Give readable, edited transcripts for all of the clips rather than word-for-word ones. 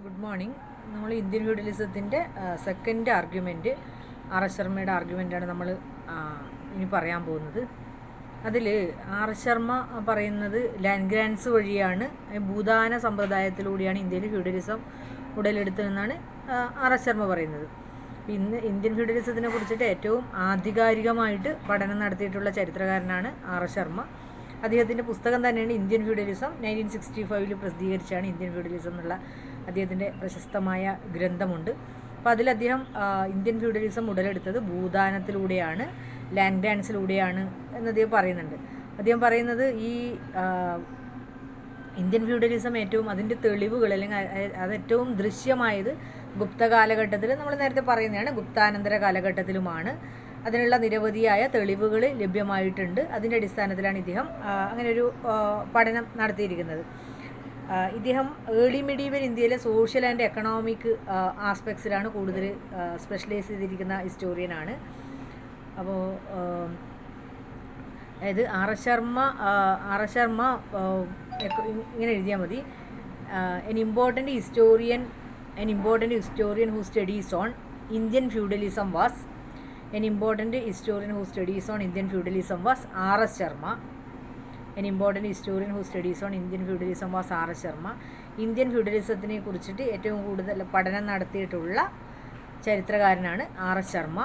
Good morning. നമ്മൾ Indian ഫ്യൂഡലിസത്തിൻ്റെ second argument R S ശർമ്മയുടെ ആർഗ്യുമെൻ്റാണ് നമ്മൾ ഇനി പറയാൻ പോകുന്നത്. അതിൽ ആർ എസ് ശർമ്മ പറയുന്നത് ലാൻഡ് ഗ്രാൻസ് വഴിയാണ്, ഭൂദാന സമ്പ്രദായത്തിലൂടെയാണ് ഇന്ത്യയിൽ ഫ്യൂഡലിസം ഉടലെടുത്തതെന്നാണ് ആർ എസ് ശർമ്മ പറയുന്നത്. ഇന്ന് ഇന്ത്യൻ ഫ്യൂഡലിസത്തിനെ കുറിച്ചിട്ട് ഏറ്റവും ആധികാരികമായിട്ട് പഠനം നടത്തിയിട്ടുള്ള ചരിത്രകാരനാണ് ആർ എസ് ശർമ്മ. അദ്ദേഹത്തിൻ്റെ പുസ്തകം തന്നെയാണ് ഇന്ത്യൻ ഫ്യൂഡലിസം. 1965 പ്രസിദ്ധീകരിച്ചാണ് ഇന്ത്യൻ ഫ്യൂഡലിസം എന്നുള്ള അദ്ദേഹത്തിൻ്റെ പ്രശസ്തമായ ഗ്രന്ഥമുണ്ട്. അപ്പോൾ അതിൽ അദ്ദേഹം ഇന്ത്യൻ ഫ്യൂഡലിസം ഉടലെടുത്തത് ഭൂദാനത്തിലൂടെയാണ്, ലാൻഡ് ഗ്രാൻസിലൂടെയാണ് എന്ന് അദ്ദേഹം പറയുന്നുണ്ട്. അദ്ദേഹം പറയുന്നത് ഈ ഇന്ത്യൻ ഫ്യൂഡലിസം ഏറ്റവും അതിൻ്റെ തെളിവുകൾ അല്ലെങ്കിൽ അത് ഏറ്റവും ദൃശ്യമായത് ഗുപ്ത കാലഘട്ടത്തിൽ, നമ്മൾ നേരത്തെ പറയുന്നതാണ്, ഗുപ്താനന്തര കാലഘട്ടത്തിലുമാണ്. അതിനുള്ള നിരവധിയായ തെളിവുകൾ ലഭ്യമായിട്ടുണ്ട്. അതിൻ്റെ അടിസ്ഥാനത്തിലാണ് ഇദ്ദേഹം അങ്ങനെ ഒരു പഠനം നടത്തിയിരിക്കുന്നത്. ഇദ്ദേഹം ഏർലി മിഡീവൽ ഇന്ത്യയിലെ സോഷ്യൽ ആൻഡ് എക്കണോമിക് ആസ്പെക്ട്സിലാണ് കൂടുതൽ സ്പെഷ്യലൈസ് ചെയ്തിരിക്കുന്ന ഹിസ്റ്റോറിയനാണ്. അപ്പോൾ അതായത് ആർ എസ് ശർമ്മ ഇങ്ങനെ എഴുതിയാൽ മതി. An important historian who studies on Indian feudalism was An important historian who studies on Indian feudalism was R.S. Sharma. Indian ഫ്യൂഡലിസത്തിനെ കുറിച്ചിട്ട് ഏറ്റവും കൂടുതൽ പഠനം നടത്തിയിട്ടുള്ള ചരിത്രകാരനാണ് R S Sharma.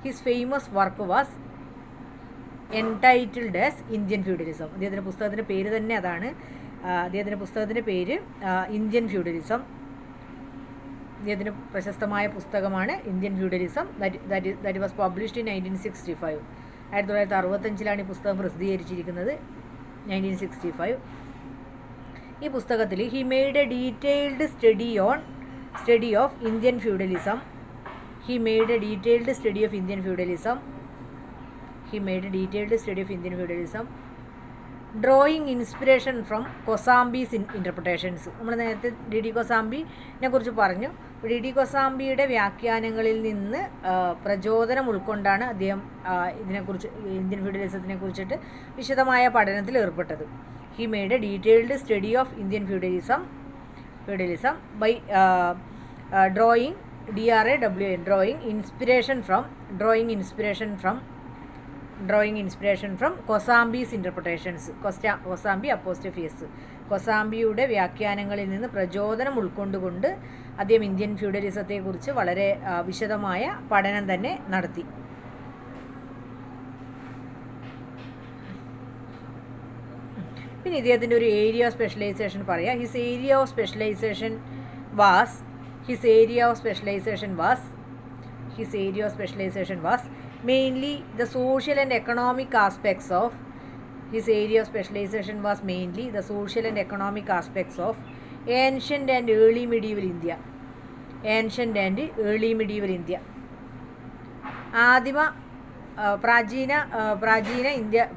His famous work was entitled as Indian feudalism. അദ്ദേഹത്തിൻ്റെ പുസ്തകത്തിൻ്റെ പേര് തന്നെ അതാണ്. അദ്ദേഹത്തിൻ്റെ പുസ്തകത്തിൻ്റെ പേര് ഇന്ത്യൻ ഫ്യൂഡലിസം. അദ്ദേഹത്തിൻ്റെ പ്രശസ്തമായ പുസ്തകമാണ് Indian feudalism. That was published in 1965. 1965 ഈ പുസ്തകം പ്രസിദ്ധീകരിച്ചിരിക്കുന്നത്. 1965 ഈ പുസ്തകത്തിൽ he made a detailed study of Indian feudalism. Drawing inspiration from Kosambi's interpretations. നമ്മൾ നേരത്തെ ഡി ഡി കൊസാംബിനെ കുറിച്ച് പറഞ്ഞു. ഡി ഡി കൊസാംബിയുടെ വ്യാഖ്യാനങ്ങളിൽ നിന്ന് പ്രചോദനം ഉൾക്കൊണ്ടാണ് അദ്ദേഹം ഇതിനെക്കുറിച്ച്, ഇന്ത്യൻ ഫ്യൂഡലിസത്തിനെ കുറിച്ചിട്ട് വിശദമായ പഠനത്തിൽ ഏർപ്പെട്ടത്. He made a detailed study of Indian feudalism by drawing inspiration from Kosambi's interpretations. Kosambi apostrophe s. കൊസാംബിയുടെ വ്യാഖ്യാനങ്ങളിൽ നിന്ന് പ്രചോദനം ഉൾക്കൊണ്ടുകൊണ്ട് അദ്ദേഹം ഇന്ത്യൻ ഫ്യൂഡലിസത്തെക്കുറിച്ച് വളരെ വിശദമായ പഠനം തന്നെ നടത്തി. പിന്നെ ഇദ്ദേഹത്തിൻ്റെ ഒരു ഏരിയ ഓഫ് സ്പെഷ്യലൈസേഷൻ പറയാം. His area of specialisation was mainly the social and economic aspects of ancient and early medieval India.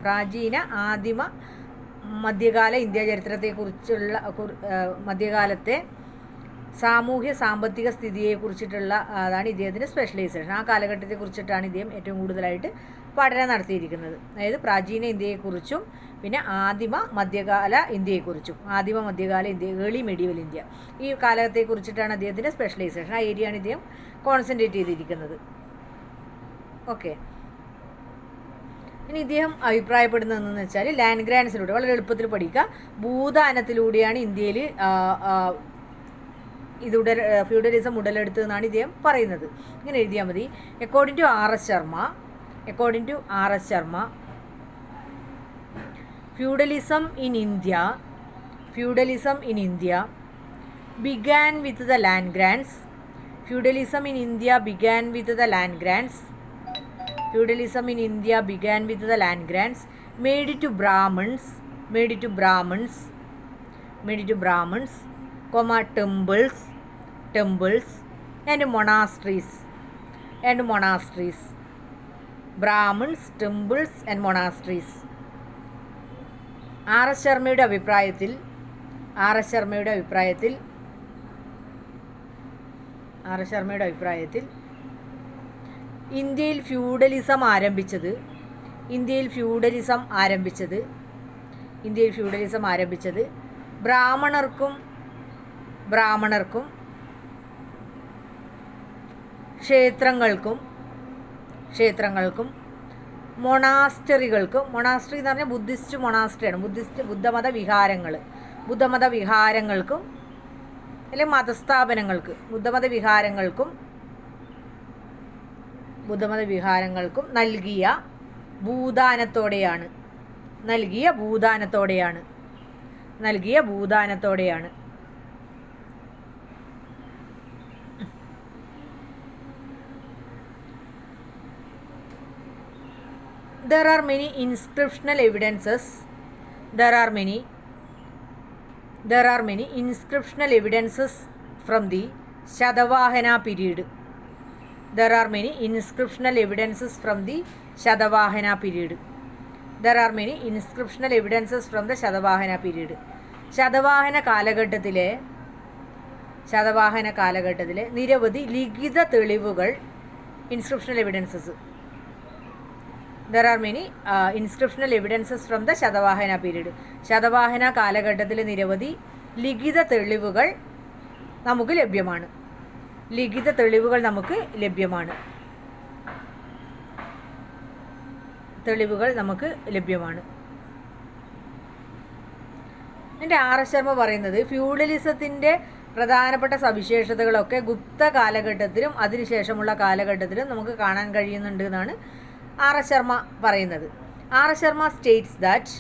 പ്രാചീന ആദിമ മധ്യകാല ഇന്ത്യ ചരിത്രത്തെക്കുറിച്ചുള്ള മധ്യകാലത്തെ സാമൂഹ്യ സാമ്പത്തിക സ്ഥിതിയെക്കുറിച്ചിട്ടുള്ള അതാണ് ഇദ്ദേഹത്തിൻ്റെ സ്പെഷ്യലൈസേഷൻ. ആ കാലഘട്ടത്തെക്കുറിച്ചിട്ടാണ് ഇദ്ദേഹം ഏറ്റവും കൂടുതലായിട്ട് പഠനം നടത്തിയിരിക്കുന്നത്. അതായത് പ്രാചീന ഇന്ത്യയെക്കുറിച്ചും പിന്നെ ആദിമ മധ്യകാല ഇന്ത്യയെക്കുറിച്ചും. ഏർലി മെഡീവൽ ഇന്ത്യ, ഈ കാലത്തെക്കുറിച്ചിട്ടാണ് അദ്ദേഹത്തിൻ്റെ സ്പെഷ്യലൈസേഷൻ. ആ ഏരിയയാണ് ഇദ്ദേഹം കോൺസെൻട്രേറ്റ് ചെയ്തിരിക്കുന്നത്. ഓക്കെ. ഇനി ഇദ്ദേഹം അഭിപ്രായപ്പെടുന്നതെന്ന് വെച്ചാൽ ലാൻഡ് ഗ്രാൻസിലൂടെ, വളരെ എളുപ്പത്തിൽ പഠിക്കുക, ഭൂദാനത്തിലൂടെയാണ് ഇന്ത്യയിൽ ഫ്യൂഡലിസം ഉടലെടുത്തതെന്നാണ് ഇദ്ദേഹം പറയുന്നത്. ഇങ്ങനെ എഴുതിയാൽ മതി. According to R S Sharma feudalism in India began with the land grants. Made to Brahmins, temples and monasteries. Brahmins, temples and monasteries. R S ശർമ്മയുടെ അഭിപ്രായത്തിൽ ഇന്ത്യയിൽ ഫ്യൂഡലിസം ആരംഭിച്ചത് ബ്രാഹ്മണർക്കും ബ്രാഹ്മണർക്കും ക്ഷേത്രങ്ങൾക്കും മൊണാസ്റ്ററികൾക്കും, മൊണാസ്റ്ററി എന്ന് പറഞ്ഞാൽ ബുദ്ധിസ്റ്റ് മൊണാസ്റ്ററിയാണ്, ബുദ്ധമത വിഹാരങ്ങൾക്കും അല്ലെങ്കിൽ മതസ്ഥാപനങ്ങൾക്ക്, ബുദ്ധമത വിഹാരങ്ങൾക്കും നൽകിയ ഭൂദാനത്തോടെയാണ്. There are many inscriptional evidences from the Shatavahana period. Satavahana കാലഘട്ടത്തിലെ നിരവധി ലിഖിത തെളിവുകൾ, inscriptional evidences. There are many inscriptional evidences from the Satavahana period. Satavahana കാലഘട്ടത്തിലെ നിരവധി ലിഖിത തെളിവുകൾ നമുക്ക് ലഭ്യമാണ്. എൻ്റെ ആർ എസ് ശർമ്മ പറയുന്നത് ഫ്യൂഡലിസത്തിൻ്റെ പ്രധാനപ്പെട്ട സവിശേഷതകളൊക്കെ ഗുപ്ത കാലഘട്ടത്തിലും അതിനുശേഷമുള്ള കാലഘട്ടത്തിലും നമുക്ക് കാണാൻ കഴിയുന്നുണ്ട് എന്നാണ് ആർ എസ് ശർമ്മ പറയുന്നത്. R S Sharma states that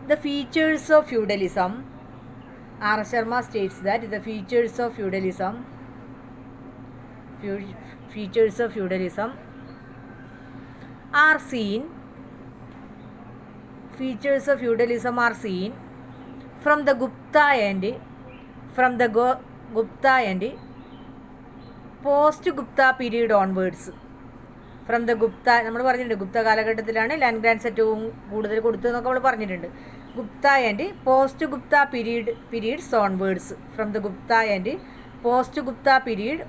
the features of feudalism are seen from the Gupta and post-Gupta period onwards. നമ്മൾ പറഞ്ഞിട്ടുണ്ട് ഗുപ്ത കാലഘട്ടത്തിലാണ് ലാൻഡ് ഗ്രാൻഡ്സ് ഏറ്റവും കൂടുതൽ കൊടുത്തതെന്നൊക്കെ നമ്മൾ പറഞ്ഞിട്ടുണ്ട്. Gupta and post Gupta periods onwards. From the Gupta and post Gupta period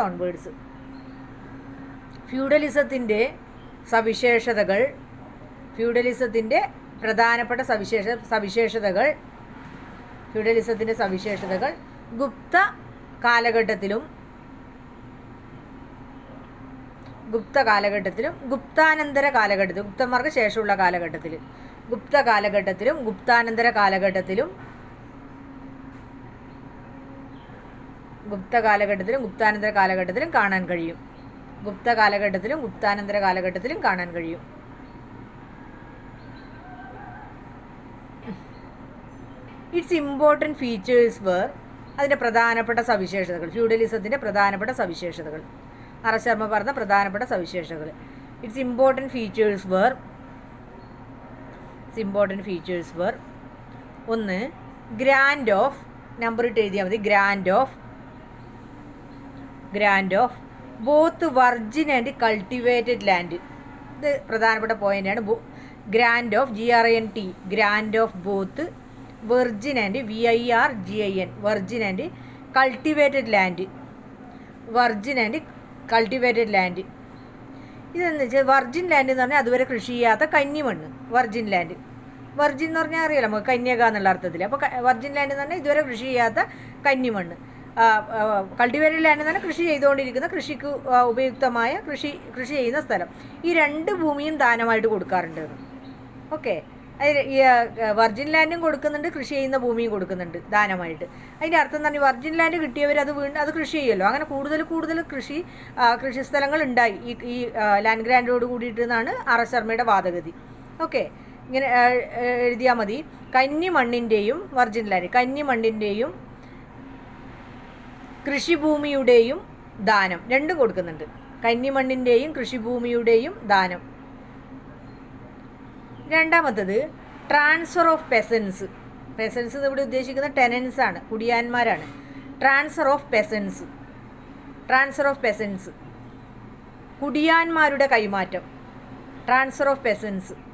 onwards. ഫ്യൂഡലിസത്തിൻ്റെ പ്രധാനപ്പെട്ട സവിശേഷതകൾ ഗുപ്ത കാലഘട്ടത്തിലും ഗുപ്താനന്തര കാലഘട്ടത്തിലും, ഗുപ്തന്മാർക്ക് ശേഷമുള്ള കാലഘട്ടത്തിലും ഗുപ്താനന്തര കാലഘട്ടത്തിലും കാണാൻ കഴിയും. ഇറ്റ്സ് ഇമ്പോർട്ടൻറ്റ് ഫീച്ചേഴ്സ് വേർ, അതിൻ്റെ പ്രധാനപ്പെട്ട സവിശേഷതകൾ, ഫ്യൂഡലിസത്തിൻ്റെ പ്രധാനപ്പെട്ട സവിശേഷതകൾ, ആർ എസ് ശർമ്മ പറഞ്ഞ പ്രധാനപ്പെട്ട സവിശേഷതകൾ. ഇറ്റ്സ് ഇമ്പോർട്ടൻറ്റ് ഫീച്ചേഴ്സ് വേർ ഒന്ന്, ഗ്രാൻഡ് ഓഫ്, നമ്പർ ഇട്ട് എഴുതിയാൽ മതി, grand of both virgin and cultivated land. ഇത് പ്രധാനപ്പെട്ട പോയിൻ്റാണ്. Grand of GRANT, grand of both virgin and VIRGIN, virgin and cultivated land. ഇതെന്ന് വെച്ചാൽ വെർജിൻ ലാൻഡ് എന്ന് പറഞ്ഞാൽ അതുവരെ കൃഷി ചെയ്യാത്ത കന്നിമണ്ണ്. വെർജിൻ എന്ന് പറഞ്ഞാൽ അറിയാലോ നമുക്ക്, കന്യക എന്നുള്ള അർത്ഥത്തിൽ. അപ്പോൾ വെർജിൻ ലാൻഡ് എന്ന് പറഞ്ഞാൽ ഇതുവരെ കൃഷി ചെയ്യാത്ത കന്നിമണ്ണ്. കൾട്ടിവേറ്റഡ് ലാൻഡ് എന്ന് പറഞ്ഞാൽ കൃഷി ചെയ്തുകൊണ്ടിരിക്കുന്ന, കൃഷിക്ക് ഉപയുക്തമായ കൃഷി ചെയ്യുന്ന സ്ഥലം. ഈ രണ്ട് ഭൂമിയും ദാനമായിട്ട് കൊടുക്കാറുണ്ട്. ഓക്കെ, ഈ വെർജിൻ ലാൻഡും കൊടുക്കുന്നുണ്ട്, കൃഷി ചെയ്യുന്ന ഭൂമിയും കൊടുക്കുന്നുണ്ട് ദാനമായിട്ട്. അതിൻ്റെ അർത്ഥം എന്ന് പറഞ്ഞാൽ വെർജിൻ ലാൻഡ് കിട്ടിയവർ അത് കൃഷി ചെയ്യുമല്ലോ. അങ്ങനെ കൂടുതൽ കൃഷി സ്ഥലങ്ങൾ ഉണ്ടായി ഈ ലാൻഡ് ഗ്രാൻഡോട് കൂടിയിട്ട് എന്നാണ് ആർ എസ് ശർമ്മയുടെ വാദഗതി. ഓക്കെ, ഇങ്ങനെ എഴുതിയാൽ മതി. കന്നിമണ്ണിൻ്റെയും വെർജിൻ ലാൻഡ്, കന്നിമണ്ണിൻ്റെയും കൃഷിഭൂമിയുടെയും ദാനം രണ്ടും കൊടുക്കുന്നുണ്ട്. കന്നിമണ്ണിൻ്റെയും കൃഷിഭൂമിയുടെയും ദാനം. രണ്ടാമത്തത് ട്രാൻസ്ഫർ ഓഫ് പെസൻസ് ഇവിടെ ഉദ്ദേശിക്കുന്ന ടെനൻസ് ആണ്, കുടിയാന്മാരാണ്. ട്രാൻസ്ഫർ ഓഫ് പെസൻസ്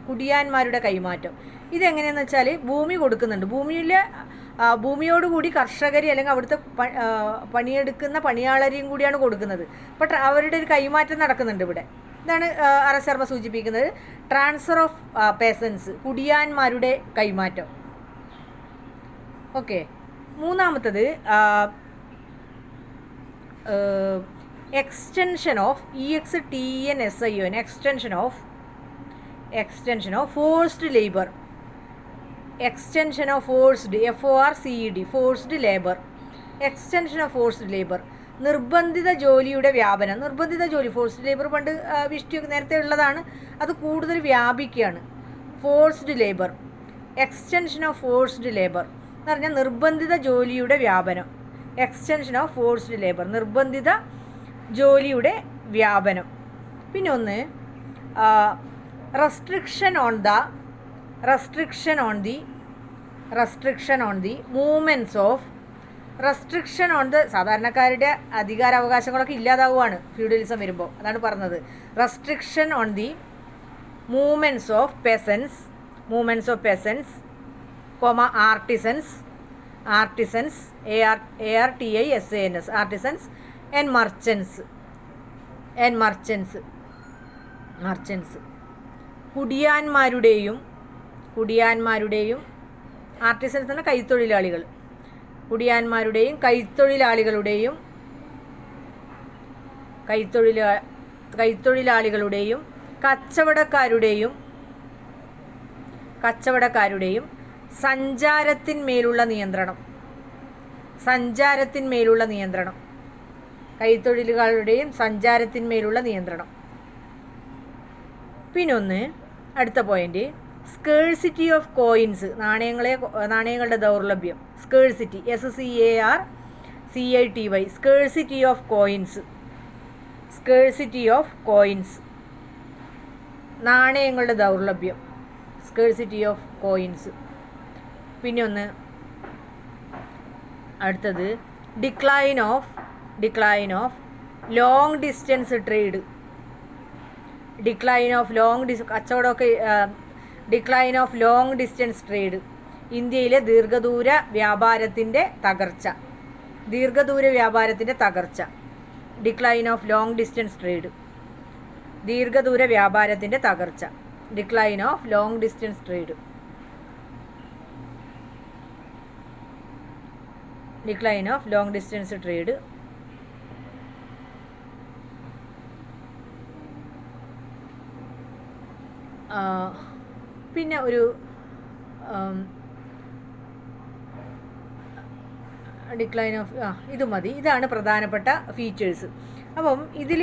കുടിയാന്മാരുടെ കൈമാറ്റം. ഇതെങ്ങനെയാണെന്ന് വെച്ചാൽ ഭൂമി കൊടുക്കുന്നുണ്ട്. ഭൂമിയോടുകൂടി കർഷകരെ അല്ലെങ്കിൽ അവിടുത്തെ പണിയെടുക്കുന്ന പണിയാളരെയും കൂടിയാണ് കൊടുക്കുന്നത്. അപ്പോൾ അവരുടെ ഒരു കൈമാറ്റം നടക്കുന്നുണ്ട് ഇവിടെ. ഇതാണ് ആർ എസ് ശർമ്മ സൂചിപ്പിക്കുന്നത്. ട്രാൻസ്ഫർ ഓഫ് പേസൻസ്, കുടിയാന്മാരുടെ കൈമാറ്റം. ഓക്കെ. മൂന്നാമത്തത് extension of EXTNSION, extension of forced labour, extension of forced FORCED, forced labour, extension of forced labour, നിർബന്ധിത ജോലിയുടെ വ്യാപനം. നിർബന്ധിത ജോലി, ഫോഴ്സ്ഡ് ലേബർ പണ്ട് വിഷ്ടിയൊക്കെ നേരത്തെ ഉള്ളതാണ്, അത് കൂടുതൽ വ്യാപിക്കുകയാണ്. Forced labour, extension of forced labour എന്ന് പറഞ്ഞാൽ നിർബന്ധിത ജോലിയുടെ വ്യാപനം. എക്സ്റ്റൻഷൻ ഓഫ് ഫോഴ്സ്ഡ് ലേബർ, നിർബന്ധിത ജോലിയുടെ വ്യാപനം. പിന്നെ ഒന്ന് restriction on the movements of, restriction on the, സാധാരണക്കാരുടെ അധികാരാവകാശങ്ങളൊക്കെ ഇല്ലാതാവുകയാണ് ഫ്യൂഡലിസം വരുമ്പോൾ, അതാണ് പറഞ്ഞത്. Restriction on the movements of peasants, artisans ARTISANS, artisans and merchants, കുടിയാന്മാരുടെയും ആർട്ടിസൻസ് എന്ന കൈത്തൊഴിലാളികൾ, കുടിയാന്മാരുടെയും കൈത്തൊഴിലാളികളുടെയും കച്ചവടക്കാരുടെയും സഞ്ചാരത്തിന്മേലുള്ള നിയന്ത്രണം, കൈത്തൊഴിലുകളുടെയും സഞ്ചാരത്തിന്മേലുള്ള നിയന്ത്രണം. പിന്നൊന്ന് അടുത്ത പോയിന്റ്, സ്കേഴ്സിറ്റി ഓഫ് കോയിൻസ്, നാണയങ്ങളുടെ ദൗർലഭ്യം. Scarcity, SCARCITY, scarcity of coins, നാണയങ്ങളുടെ ദൗർലഭ്യം, സ്കേഴ്സിറ്റി ഓഫ് കോയിൻസ്. പിന്നെ ഒന്ന് അടുത്തത് decline of long distance trade, കച്ചവടമൊക്കെ, decline of long distance trade, ഇന്ത്യയിലെ ദീർഘദൂര വ്യാപാരത്തിൻ്റെ തകർച്ച, decline of long distance trade, ദീർഘദൂര വ്യാപാരത്തിൻ്റെ തകർച്ച, decline of long distance trade, decline of long distance trade. പിന്നെ ഒരു ഡിക്ലൈൻ ഓഫ് ഇത് മതി, ഇതാണ് പ്രധാനപ്പെട്ട ഫീച്ചേഴ്സ്. അപ്പം ഇതിൽ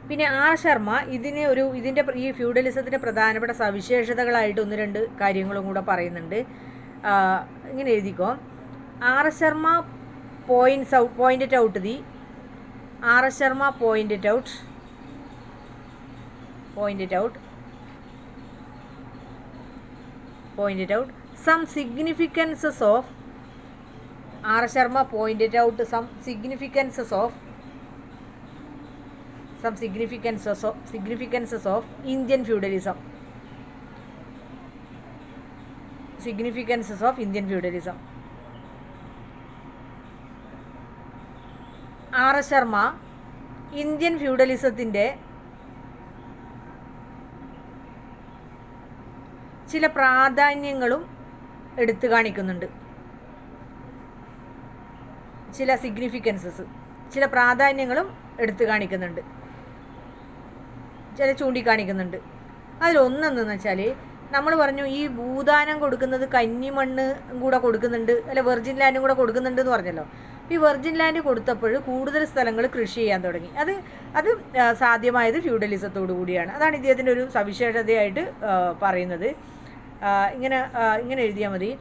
പിന്നെ ആർ ശർമ്മ ഇതിൻ്റെ ഈ ഫ്യൂഡലിസത്തിൻ്റെ പ്രധാനപ്പെട്ട സവിശേഷതകളായിട്ട് ഒന്ന് രണ്ട് കാര്യങ്ങളും കൂടെ പറയുന്നുണ്ട്. ഇങ്ങനെ എഴുതിക്കോ. R Sharma pointed out some significances of Indian feudalism. R S Sharma Indian ഫ്യൂഡലിസത്തിൻ്റെ ചില പ്രാധാന്യങ്ങളും എടുത്തു കാണിക്കുന്നുണ്ട്, ചില പ്രാധാന്യങ്ങളും എടുത്തു കാണിക്കുന്നുണ്ട്, ചൂണ്ടിക്കാണിക്കുന്നുണ്ട്. അതിലൊന്നെന്ന് വെച്ചാൽ നമ്മൾ പറഞ്ഞു ഈ ഭൂദാനം കൊടുക്കുന്നത് കന്നിമണ്ണ് കൂടെ കൊടുക്കുന്നുണ്ട്, അല്ല വെർജിൻ ലാൻഡും കൂടെ കൊടുക്കുന്നുണ്ട് എന്ന് പറഞ്ഞല്ലോ. ഈ വെർജിൻ ലാൻഡ് കൊടുത്തപ്പോൾ കൂടുതൽ സ്ഥലങ്ങൾ കൃഷി ചെയ്യാൻ തുടങ്ങി. അത് സാധ്യമായത് ഫ്യൂഡലിസത്തോടു കൂടിയാണ്. അതാണ് ഇദ്ദേഹത്തിൻ്റെ ഒരു സവിശേഷതയായിട്ട് പറയുന്നത്. ഇങ്ങനെ എഴുതിയാൽ മതി.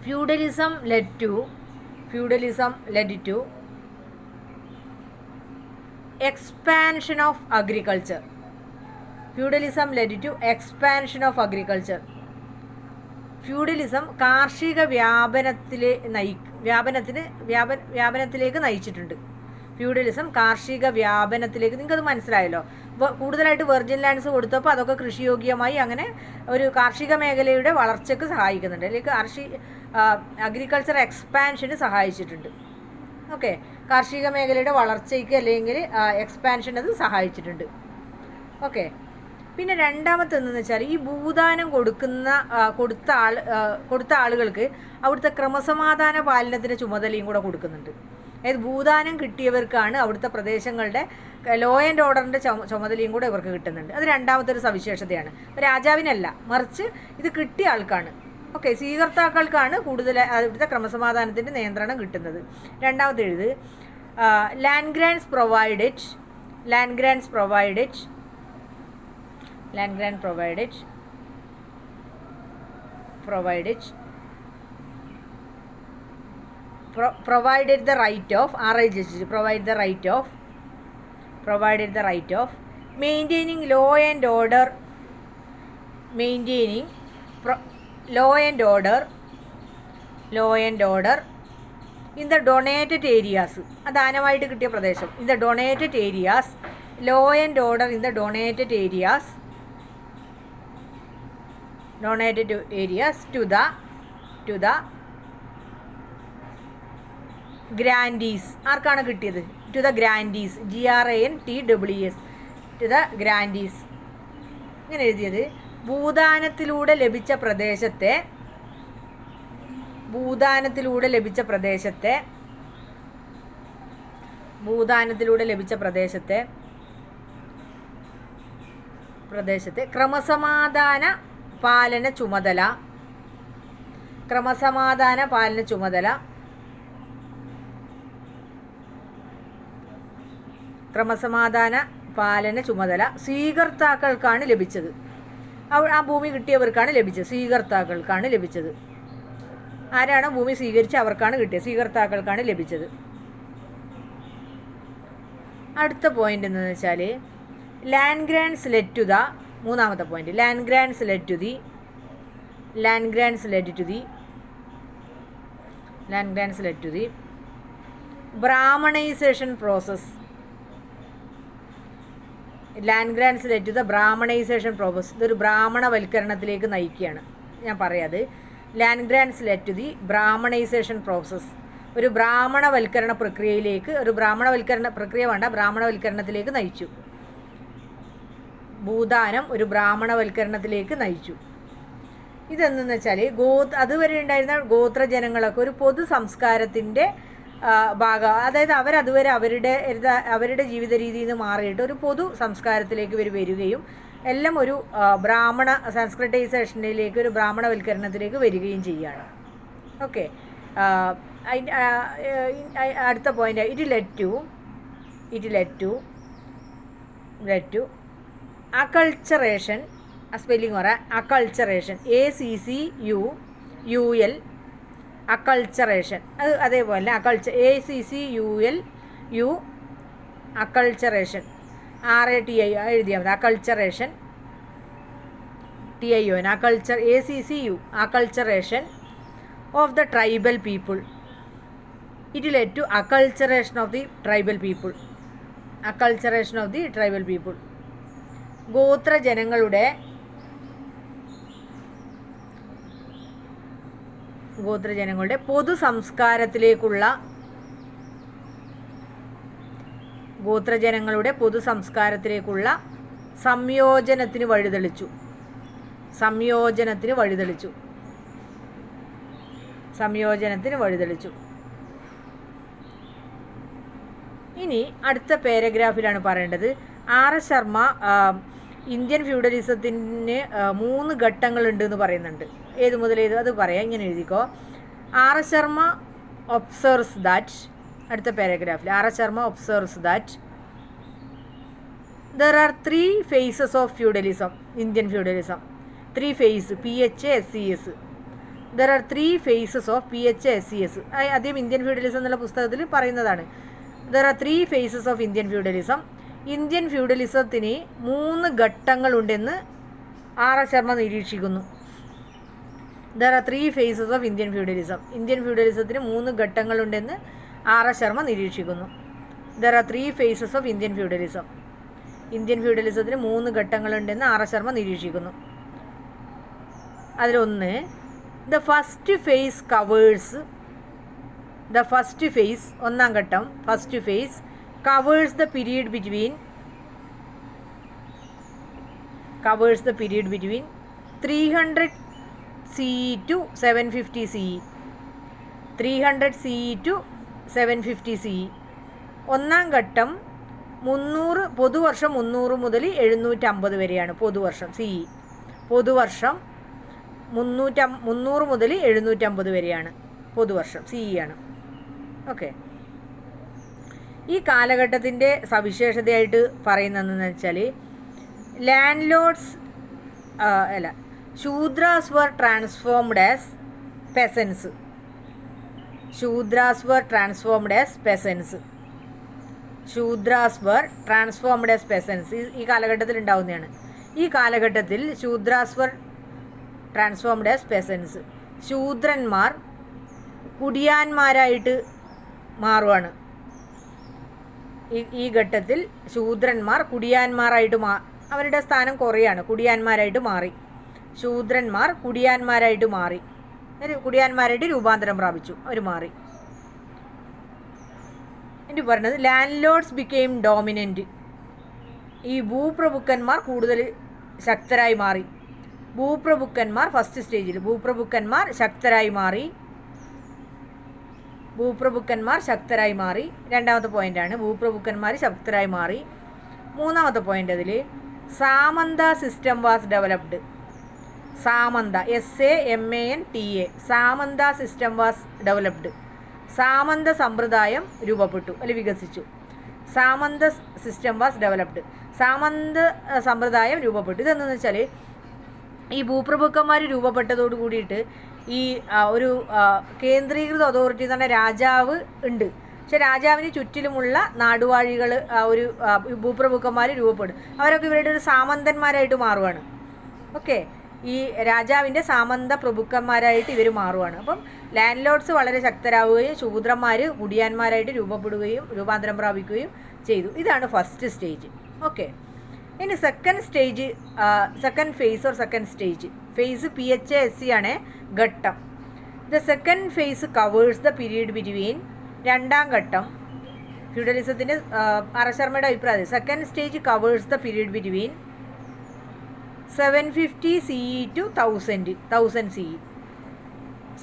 Feudalism led to expansion of agriculture. Feudalism കാർഷിക വ്യാപനത്തിലേക്ക് നയിച്ചിട്ടുണ്ട്. നിങ്ങൾക്കത് മനസ്സിലായല്ലോ. കൂടുതലായിട്ട് വെർജിൻ ലാൻഡ്സ് കൊടുത്തപ്പോൾ അതൊക്കെ കൃഷിയോഗ്യമായി, അങ്ങനെ ഒരു കാർഷിക മേഖലയുടെ വളർച്ചയ്ക്ക് സഹായിക്കുന്നുണ്ട്, അല്ലെങ്കിൽ അഗ്രികൾച്ചർ എക്സ്പാൻഷന് സഹായിച്ചിട്ടുണ്ട്. ഓക്കെ, കാർഷിക മേഖലയുടെ വളർച്ചയ്ക്ക് അല്ലെങ്കിൽ എക്സ്പാൻഷൻ അത് സഹായിച്ചിട്ടുണ്ട്. ഓക്കെ, പിന്നെ രണ്ടാമത്തെ എന്തെന്ന് വെച്ചാൽ ഈ ഭൂദാനം കൊടുത്ത ആളുകൾക്ക് അവിടുത്തെ ക്രമസമാധാന പാലനത്തിൻ്റെ ചുമതലയും കൂടെ കൊടുക്കുന്നുണ്ട്. അതായത് ഭൂദാനം കിട്ടിയവർക്കാണ് അവിടുത്തെ പ്രദേശങ്ങളുടെ ലോ ആൻഡ് ഓർഡറിൻ്റെ ചുമതലയും കൂടെ ഇവർക്ക് കിട്ടുന്നുണ്ട്. അത് രണ്ടാമത്തെ ഒരു സവിശേഷതയാണ്. രാജാവിനല്ല, മറിച്ച് ഇത് കിട്ടിയ ആൾക്കാണ്. ഓക്കെ, സ്വീകർത്താക്കൾക്കാണ് കൂടുതൽ അവിടുത്തെ ക്രമസമാധാനത്തിൻ്റെ നിയന്ത്രണം കിട്ടുന്നത്. രണ്ടാമത്തെ എഴുത് land grants provided the right of maintaining law and order in the donated areas. ദാനമായിട്ട് കിട്ടിയ പ്രദേശം. in the donated areas, law and order in the donated areas to the grantees. ആർക്കാണ് കിട്ടിയത്? to the grantees, GRANTEES, to the grantees. ഇങ്ങനെ എഴുതിയത് ഭൂദാനത്തിലൂടെ ലഭിച്ച പ്രദേശത്തെ ക്രമസമാധാന പാലന ചുമതല സ്വീകർത്താക്കൾക്കാണ് ലഭിച്ചത്. ആ ഭൂമി കിട്ടിയവർക്കാണ് ലഭിച്ചത്, സ്വീകർത്താക്കൾക്കാണ് ലഭിച്ചത്. ആരാണ് ഭൂമി സ്വീകരിച്ച് അവർക്കാണ് കിട്ടിയത്, സ്വീകർത്താക്കൾക്കാണ് ലഭിച്ചത്. അടുത്ത പോയിന്റ് എന്താണെന്ന് വെച്ചാൽ land grants led to the, മൂന്നാമത്തെ point, land grants led to the Brahmanisation process. Land grants led to the Brahmanisation process. ഇതൊരു ബ്രാഹ്മണവൽക്കരണത്തിലേക്ക് നയിക്കുകയാണ്. ഞാൻ പറയാത്, land grants led to the Brahmanisation process. ഒരു ബ്രാഹ്മണവൽക്കരണ പ്രക്രിയയിലേക്ക്, ബ്രാഹ്മണവൽക്കരണത്തിലേക്ക് നയിച്ചു. ഭൂദാനം ഒരു ബ്രാഹ്മണവൽക്കരണത്തിലേക്ക് നയിച്ചു. ഇതെന്തെന്ന് വെച്ചാൽ അതുവരെ ഉണ്ടായിരുന്ന ഗോത്രജനങ്ങളൊക്കെ ഒരു പൊതു സംസ്കാരത്തിൻ്റെ ഭാഗം, അതായത് അവരതുവരെ അവരുടെ ജീവിത രീതിയിൽ നിന്ന് മാറിയിട്ട് ഒരു പൊതു സംസ്കാരത്തിലേക്ക് വരികയും എല്ലാം ഒരു സംസ്കൃതൈസേഷനിലേക്ക്, ഒരു ബ്രാഹ്മണവൽക്കരണത്തിലേക്ക് വരികയും ചെയ്യുകയാണ്. ഓക്കെ, അടുത്ത point, it led to acculturation. Spelling പറയാം, അക്കൾച്ചറേഷൻ, ACCUL, അക്കൾച്ചറേഷൻ. അത് അതേപോലെ ACCUL അക്കൾച്ചറേഷൻ, RATI എഴുതിയാൽ മതി. Acculturation, TION, ACCU acculturation of the tribal people. It led to acculturation of the tribal people. ഗോത്രജനങ്ങളുടെ പൊതു സംസ്കാരത്തിലേക്കുള്ള സംയോജനത്തിന് വഴിതെളിച്ചു. ഇനി അടുത്ത പാരഗ്രാഫിലാണ് പറയേണ്ടത്, RS ശർമ്മ ഇന്ത്യൻ ഫ്യൂഡലിസത്തിന് 3 ഘട്ടങ്ങളുണ്ട് എന്ന് പറയുന്നുണ്ട്. ഏത് മുതൽ അത് പറയാം. ഇങ്ങനെ എഴുതിക്കോ. RS ശർമ്മ ഒബ്സർവ്സ് ദാറ്റ്, അടുത്ത പാരഗ്രാഫിൽ RS Sharma observes that there are 3 phases of feudalism, Indian feudalism. 3 phases, PHA-SCS. There are 3 phases of PHA-SCS. ആദ്യം ഇന്ത്യൻ ഫ്യൂഡലിസം എന്നുള്ള പുസ്തകത്തിൽ പറയുന്നതാണ്. There are 3 phases of Indian feudalism. Indian ഫ്യൂഡലിസത്തിന് 3 ഘട്ടങ്ങളുണ്ടെന്ന് RS ശർമ്മ നിരീക്ഷിക്കുന്നു. There are 3 phases of Indian feudalism. Indian ഫ്യൂഡലിസത്തിന് 3 ഘട്ടങ്ങളുണ്ടെന്ന് RS Sharma നിരീക്ഷിക്കുന്നു. There are 3 phases of Indian feudalism. Indian ഫ്യൂഡലിസത്തിന് 3 ഘട്ടങ്ങളുണ്ടെന്ന് RS ശർമ്മ നിരീക്ഷിക്കുന്നു. അതിലൊന്ന്, the first phase covers the first phase, ഒന്നാം ഘട്ടം first phase covers the period between 300 CE to 750 CE. 300 CE to 750 CE. ഒന്നാം ഘട്ടം 300 പൊതുവർഷം 300 മുതൽ 750 വരെയാണ് പൊതുവർഷം CE. പൊതുവർഷം 300 മുതൽ 750 വരെയാണ് പൊതുവർഷം CE ആണ്. ഓക്കെ, ഈ കാലഘട്ടത്തിൻ്റെ സവിശേഷതയായിട്ട് പറയുന്നതെന്ന് വെച്ചാൽ ലാൻഡ് ലോഡ്സ് ശൂദ്രാസ് വർ ട്രാൻസ്ഫോംഡ് ആസ് പെസൻസ്. ശൂദ്രാസ് വർ ട്രാൻസ്ഫോംഡ് ആസ് പെസൻസ്. ശൂദ്രാസ് വർ ട്രാൻസ്ഫോംഡ് ആസ് പെസൻസ് ഈ കാലഘട്ടത്തിൽ ഉണ്ടാവുന്നതാണ്. ഈ കാലഘട്ടത്തിൽ ശൂദ്രാസ് വർ ട്രാൻസ്ഫോംഡ് ആസ് പെസൻസ്, ശൂദ്രന്മാർ കുടിയാന്മാരായിട്ട് മാറുവാണ്. ഈ ഘട്ടത്തിൽ ശൂദ്രന്മാർ കുടിയാന്മാരായിട്ട് അവരുടെ സ്ഥാനം കുറയാണ്, കുടിയാന്മാരായിട്ട് മാറി. ശൂദ്രന്മാർ കുടിയാന്മാരായിട്ട് മാറി, കുടിയാന്മാരായിട്ട് രൂപാന്തരം പ്രാപിച്ചു, അവർ മാറി. ഇനി പറഞ്ഞത് ലാൻഡ് ലോഡ്സ് ബിക്കെയിം ഡോമിനൻറ്റ്. ഈ ഭൂപ്രഭുക്കന്മാർ കൂടുതൽ ശക്തരായി മാറി. ഭൂപ്രഭുക്കന്മാർ ഫസ്റ്റ് സ്റ്റേജിൽ ഭൂപ്രഭുക്കന്മാർ ശക്തരായി മാറി. ഭൂപ്രഭുക്കന്മാർ ശക്തരായി മാറി. രണ്ടാമത്തെ പോയിൻ്റാണ് ഭൂപ്രഭുക്കന്മാർ ശക്തരായി മാറി. മൂന്നാമത്തെ പോയിൻ്റ് അതിൽ Samantha system was developed. Samantha SAMANTA Samantha system was developed. Samantha സമ്പ്രദായം രൂപപ്പെട്ടു അല്ലെങ്കിൽ വികസിച്ചു. Samantha system was developed. Samantha സമ്പ്രദായം രൂപപ്പെട്ടു. ഇതെന്തെന്ന് വെച്ചാൽ ഈ ഭൂപ്രഭുക്കന്മാർ രൂപപ്പെട്ടതോട് കൂടിയിട്ട് ഈ ഒരു കേന്ദ്രീകൃത അതോറിറ്റി എന്ന് പറഞ്ഞാൽ രാജാവ് ഉണ്ട്. പക്ഷെ രാജാവിന് ചുറ്റിലുമുള്ള നാടുവാഴികൾ ഒരു ഭൂപ്രഭുക്കന്മാർ രൂപപ്പെടും. അവരൊക്കെ ഇവരുടെ ഒരു സാമന്തന്മാരായിട്ട് മാറുവാണ്. ഓക്കെ, ഈ രാജാവിൻ്റെ സാമന്ത പ്രഭുക്കന്മാരായിട്ട് ഇവർ മാറുവാണ്. അപ്പം ലാൻഡ് ലോഡ്സ് വളരെ ശക്തരാവുകയും ശൂദ്രന്മാർ കുടിയാന്മാരായിട്ട് രൂപാന്തരം പ്രാപിക്കുകയും ചെയ്തു. ഇതാണ് ഫസ്റ്റ് സ്റ്റേജ്. ഓക്കെ, ഇനി second stage, second phase or second stage. Phase PHASE ആണ്, ഘട്ടം. The second phase covers the period between. രണ്ടാം ഘട്ടം ഫ്യൂഡലിസത്തിൻ്റെ ആർ.എസ്. ശർമ്മയുടെ അഭിപ്രായം second stage covers the period between 750 CE to 1000 CE.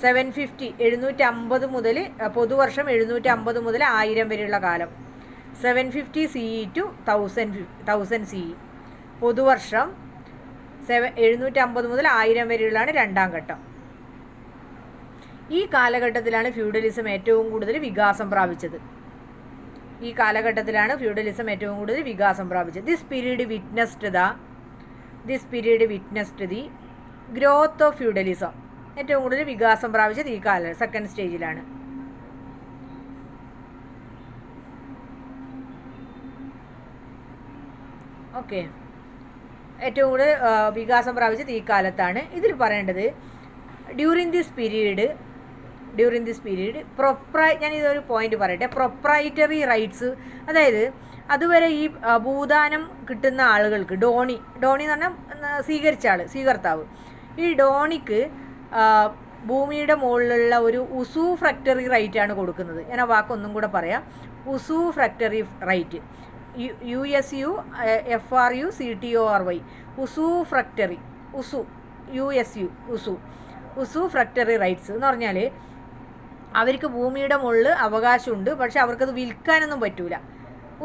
750 750 മുതൽ പൊതുവർഷം 750 മുതൽ 1000 വരെയുള്ള കാലം. 750 CE to 1000 CE. പൊതുവർഷം 750 മുതൽ 1000 വരെയുള്ളതാണ് രണ്ടാം ഘട്ടം. ഈ കാലഘട്ടത്തിലാണ് ഫ്യൂഡലിസം ഏറ്റവും കൂടുതൽ വികാസം പ്രാപിച്ചത്. ഈ കാലഘട്ടത്തിലാണ് ഫ്യൂഡലിസം ഏറ്റവും കൂടുതൽ വികാസം പ്രാപിച്ചത്. This period witnessed the growth of feudalism. ഏറ്റവും കൂടുതൽ വികാസം പ്രാപിച്ചത് ഈ സെക്കൻഡ് സ്റ്റേജിലാണ്. ഓക്കെ, ഏറ്റവും കൂടുതൽ വികാസം പ്രാപിച്ചത് ഈ കാലത്താണ്. ഇതിൽ പറയേണ്ടത് ഡ്യൂറിങ് ദിസ് പീരീഡ് ഞാനിതൊരു പോയിന്റ് പറയട്ടെ. പ്രൊപ്രൈറ്ററി റൈറ്റ്സ്, അതായത് അതുവരെ ഈ ഭൂദാനം കിട്ടുന്ന ആളുകൾക്ക് ഡോണി എന്ന് പറഞ്ഞാൽ സ്വീകർത്താവ്. ഈ ഡോണിക്ക് ഭൂമിയുടെ മുകളിലുള്ള ഒരു ഉസൂഫ്രക്ടറി റൈറ്റാണ് കൊടുക്കുന്നത്. ഞാൻ ആ വാക്കൊന്നും കൂടെ പറയാം. ഉസൂഫ്രക്ടറി റൈറ്റ്, USUFRUCTORY, ഉസൂഫ്രക്ടറി, ഉസൂഫ്രക്ടറി റൈറ്റ്സ് എന്ന് പറഞ്ഞാൽ അവർക്ക് ഭൂമിയുടെ മുകളിൽ അവകാശമുണ്ട്, പക്ഷെ അവർക്കത് വിൽക്കാനൊന്നും പറ്റൂല.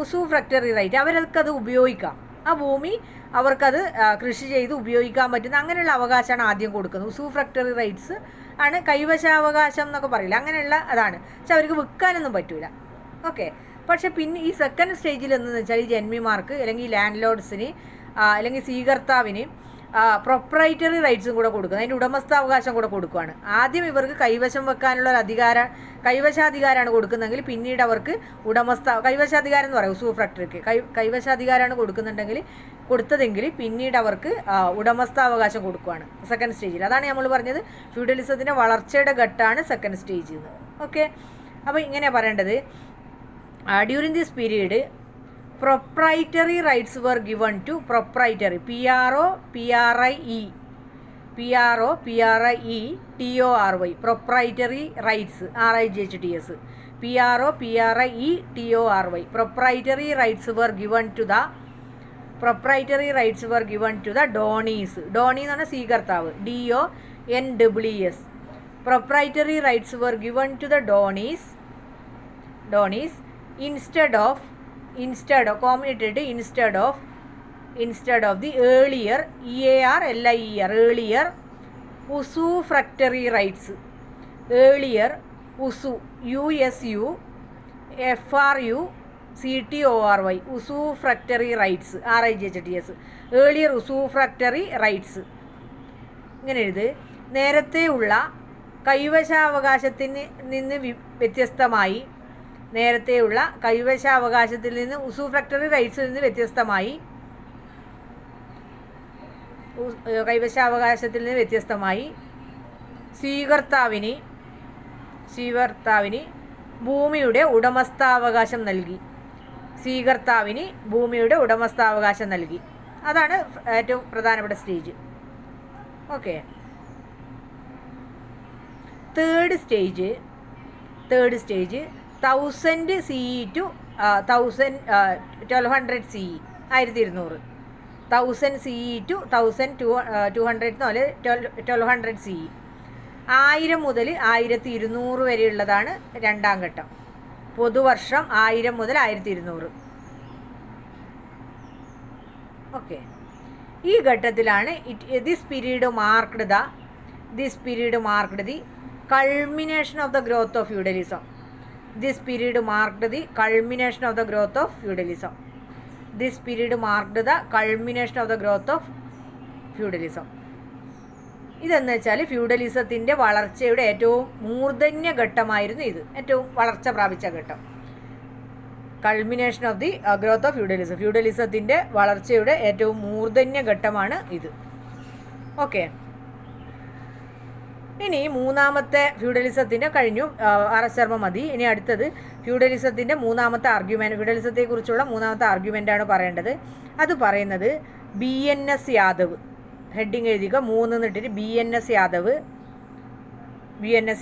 ഉസൂഫ്രക്ടറി റൈറ്റ്, അവർക്കത് ഉപയോഗിക്കാം. ആ ഭൂമി അവർക്കത് കൃഷി ചെയ്ത് ഉപയോഗിക്കാൻ പറ്റുന്ന അങ്ങനെയുള്ള അവകാശമാണ് ആദ്യം കൊടുക്കുന്നത്. ഉസൂഫ്രക്ടറി റൈറ്റ്സ് ആണ് കൈവശാവകാശം എന്നൊക്കെ പറയില്ല, അങ്ങനെയുള്ള അതാണ്. പക്ഷെ അവർക്ക് വിൽക്കാനൊന്നും പറ്റൂല. ഓക്കെ, പക്ഷെ പിന്നെ ഈ സെക്കൻഡ് സ്റ്റേജിൽ എന്തെന്ന് വെച്ചാൽ ഈ ജന്മിമാർക്ക് അല്ലെങ്കിൽ ലാൻഡ് ലോഡ്സിന് അല്ലെങ്കിൽ സ്വീകർത്താവിന് പ്രൊപ്രൈറ്ററി റൈറ്റ്സും കൂടെ കൊടുക്കുന്നത്, അതിൻ്റെ ഉടമസ്ഥാവകാശം കൂടെ കൊടുക്കുകയാണ്. ആദ്യം ഇവർക്ക് കൈവശം വെക്കാനുള്ള ഒരു കൈവശാധികാരമാണ് കൊടുക്കുന്നതെങ്കിൽ പിന്നീട് അവർക്ക് കൈവശാധികാരം എന്ന് പറയും ഉസൂഫ്രക്ടറിക്ക്. കൈവശാധികാരമാണ് കൊടുത്തതെങ്കിൽ പിന്നീട് അവർക്ക് ഉടമസ്ഥാവകാശം കൊടുക്കുകയാണ് സെക്കൻഡ് സ്റ്റേജിൽ. അതാണ് നമ്മൾ പറഞ്ഞത് ഫ്യൂഡലിസത്തിൻ്റെ വളർച്ചയുടെ ഘട്ടമാണ് സെക്കൻഡ് സ്റ്റേജ് എന്ന്. ഓക്കെ, അപ്പോൾ ഇങ്ങനെയാണ് പറയേണ്ടത്. During this period proprietary rights were given to proprietary, PROPRIE, PROPRIETORY proprietary rights RIGHTS PROPRIETORY proprietary rights were given to the donnees. Donee എന്ന് പറഞ്ഞാൽ സ്വീകർത്താവ്, DONEES. Proprietary rights were given to the donnees instead of the earlier earlier usufructory rights. Earlier USUFRUCTORY usufructory rights RIGHTS earlier usufructory rights. ഇങ്ങനെ എഴുത്. നേരത്തെയുള്ള കൈവശാവകാശത്തിൽ നിന്ന് വ്യത്യസ്തമായി usufructory റൈറ്റ്സിൽ നിന്ന് വ്യത്യസ്തമായി സ്വീകർത്താവിന് ഭൂമിയുടെ ഉടമസ്ഥാവകാശം നൽകി. അതാണ് ഏറ്റവും പ്രധാനപ്പെട്ട stage. Okay. Third stage 1000 CE to 1200 CE 1200 CE to 1200 1200 CE 1000 മുതൽ 1200 വരെയുള്ളതാണ് രണ്ടാം ഘട്ടം. പൊതുവർഷം 1000 മുതൽ 1200. ഓക്കെ. ഈ ഘട്ടത്തിലാണ് this period marked the culmination of the growth of feudalism. This period marked the culmination of the growth of feudalism. ഇതെന്ന് വെച്ചാൽ ഫ്യൂഡലിസത്തിൻ്റെ വളർച്ചയുടെ ഏറ്റവും മൂർധന്യ ഘട്ടമായിരുന്നു ഇത്, ഏറ്റവും വളർച്ച പ്രാപിച്ച ഘട്ടം. Culmination of the growth of ഫ്യൂഡലിസത്തിൻ്റെ വളർച്ചയുടെ ഏറ്റവും മൂർധന്യ ഘട്ടമാണ് ഇത്. ഓക്കെ. ഇനി മൂന്നാമത്തെ ഫ്യൂഡലിസത്തിൻ്റെ കഴിഞ്ഞു, RS ശർമ്മ മതി. ഇനി അടുത്തത് ഫ്യൂഡലിസത്തിൻ്റെ ഫ്യൂഡലിസത്തെക്കുറിച്ചുള്ള മൂന്നാമത്തെ ആർഗ്യുമെൻ്റാണ് പറയേണ്ടത്. അത് പറയുന്നത് BNS യാദവ്, ഹെഡിങ് എഴുതിക്കുക 3 എന്നിട്ടിട്ട് BNS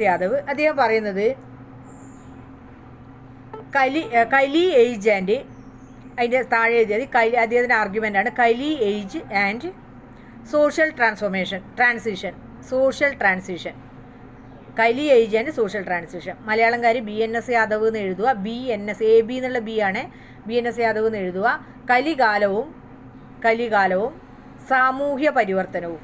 യാദവ് അദ്ദേഹം പറയുന്നത് കലി ഏജ് ആൻഡ് അതിൻ്റെ താഴെ എഴുതിയത് അദ്ദേഹത്തിൻ്റെ ആർഗ്യുമെൻ്റാണ് Kali age and social transition. Kali age and social transition. മലയാളംകാർ BNS യാദവ് എന്ന് എഴുതുക. BNS AB എന്നുള്ള B ആണ്. BNS യാദവ് എന്ന് എഴുതുക. കലികാലവും സാമൂഹ്യ പരിവർത്തനവും.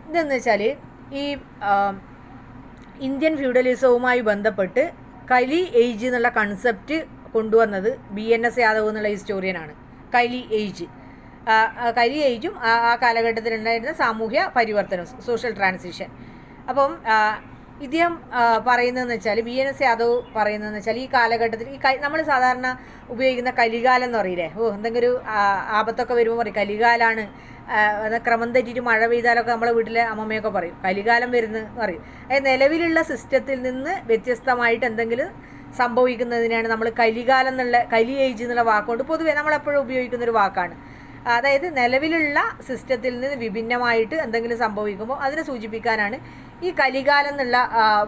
ഇതെന്ന് വെച്ചാൽ ഈ ഇന്ത്യൻ ഫ്യൂഡലിസവുമായി ബന്ധപ്പെട്ട് കലി ഏജ് എന്നുള്ള കൺസെപ്റ്റ് കൊണ്ടുവന്നത് BNS യാദവ് എന്നുള്ള ഹിസ്റ്റോറിയനാണ്. കലി ഏജും ആ കാലഘട്ടത്തിലുണ്ടായിരുന്ന സാമൂഹ്യ പരിവർത്തനം, സോഷ്യൽ ട്രാൻസിഷൻ. അപ്പം ഇദ്ദേഹം പറയുന്നതെന്ന് വെച്ചാൽ BNS യാദവ് പറയുന്നതെന്ന് വെച്ചാൽ ഈ കാലഘട്ടത്തിൽ നമ്മൾ സാധാരണ ഉപയോഗിക്കുന്ന കലികാലം എന്ന് പറയില്ലേ, എന്തെങ്കിലും ഒരു ആപത്തൊക്കെ വരുമ്പോൾ പറയും കലികാലാണ്, ക്രമം തെറ്റിയിട്ട് മഴ പെയ്താലൊക്കെ നമ്മളെ വീട്ടിലെ അമ്മമ്മയൊക്കെ പറയും കലികാലം വരുന്നു പറയും. അതായത് നിലവിലുള്ള സിസ്റ്റത്തിൽ നിന്ന് വ്യത്യസ്തമായിട്ട് എന്തെങ്കിലും സംഭവിക്കുന്നതിനാണ് നമ്മൾ കലികാലം എന്നുള്ള കലി ഏജ് എന്നുള്ള വാക്കുകൊണ്ട് പൊതുവെ നമ്മളെപ്പോഴും ഉപയോഗിക്കുന്നൊരു വാക്കാണ്. അതായത് നിലവിലുള്ള സിസ്റ്റത്തിൽ നിന്ന് വിഭിന്നമായിട്ട് എന്തെങ്കിലും സംഭവിക്കുമ്പോൾ അതിനെ സൂചിപ്പിക്കാനാണ് ഈ കലികാലം എന്നുള്ള